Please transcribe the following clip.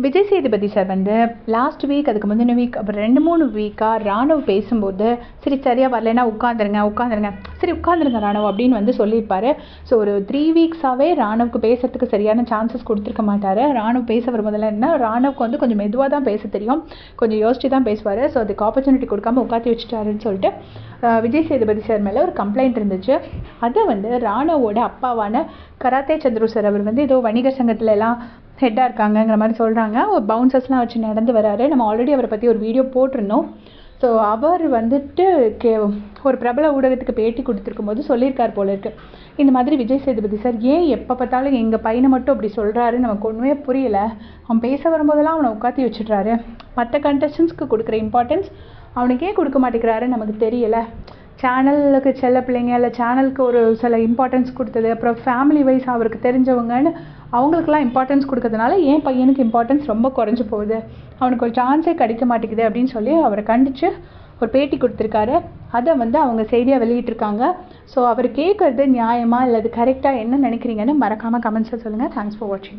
Vijay Sethupathi sir வந்து last week, அதுக்கு முந்தின வீக், அப்புறம் 2-3 வீக்காக ராணுவ பேசும்போது சரியாக வரலைன்னா உட்காந்துருங்க சரி உட்காந்துருங்க ராணுவ அப்படின்னு வந்து சொல்லியிருப்பாரு. ஸோ ஒரு 3 வீக்ஸாகவே ராணுவுக்கு பேசுறதுக்கு சரியான சான்சஸ் கொடுத்துருக்க மாட்டார். ராணுவ பேச வரும்போதெல்லாம் என்ன, ராணுவுக்கு வந்து கொஞ்சம் மெதுவாக தான் பேச தெரியும், கொஞ்சம் யோசிச்சு தான் பேசுவார். ஸோ அதுக்கு ஆப்பர்ச்சுனிட்டி கொடுக்காம உட்காத்தி வச்சுட்டாருன்னு சொல்லிட்டு விஜய் சேதுபதி சார் மேலே ஒரு கம்ப்ளைண்ட் இருந்துச்சு. அதை வந்து ராணுவோட அப்பாவான கராத்தே சந்துரு சார் அவர் வந்து ஏதோ வணிகர் சங்கத்தில் எல்லாம் ஹெட்டாக இருக்காங்கங்கிற மாதிரி சொல்கிறாங்க. ஒரு பவுன்சர்ஸ்லாம் வச்சு நடந்து வராரு. நம்ம ஆல்ரெடி அவரை பற்றி ஒரு வீடியோ போட்டிருந்தோம். ஸோ அவர் வந்துட்டு ஒரு பிரபல ஊடகத்துக்கு பேட்டி கொடுத்துருக்கும் போது சொல்லியிருக்கார் போல இருக்கு, இந்த மாதிரி விஜய் சேதுபதி சார் ஏன் எப்போ பார்த்தாலும் எங்கள் பையனை மட்டும் அப்படி சொல்கிறாரு, நமக்கு ஒன்றுமே புரியலை, அவன் பேச வரும்போதெல்லாம் அவனை உட்காத்தி வச்சுட்றாரு, மற்ற கண்டஸ்டன்ஸ்க்கு கொடுக்குற இம்பார்ட்டன்ஸ் அவனுக்கே கொடுக்க மாட்டேங்கிறாரு, நமக்கு தெரியலை, சேனலுக்கு செல்ல பிள்ளைங்க இல்லை சேனலுக்கு ஒரு சில இம்பார்ட்டன்ஸ் கொடுத்தது, அப்புறம் ஃபேமிலி வைஸ் அவருக்கு தெரிஞ்சவங்கன்னு அவங்களுக்குலாம் இம்பார்ட்டன்ஸ் கொடுக்கறதுனால என் பையனுக்கு இம்பார்ட்டன்ஸ் ரொம்ப குறைஞ்சி போகுது, அவனுக்கு ஒரு சான்ஸே கிடைக்க மாட்டேங்குது அப்படின்னு சொல்லி அவரை கண்டித்து ஒரு பேட்டி கொடுத்துருக்காரு. அதை வந்து அவங்க செய்தியாக வெளியிட்டிருக்காங்க. ஸோ அவர் கேட்குறது நியாயமாக இல்லை அது கரெக்டாக என்ன நினைக்கிறீங்கன்னு மறக்காமல் கமெண்ட்ஸில் சொல்லுங்கள். தேங்க்ஸ் ஃபார் வாட்சிங்.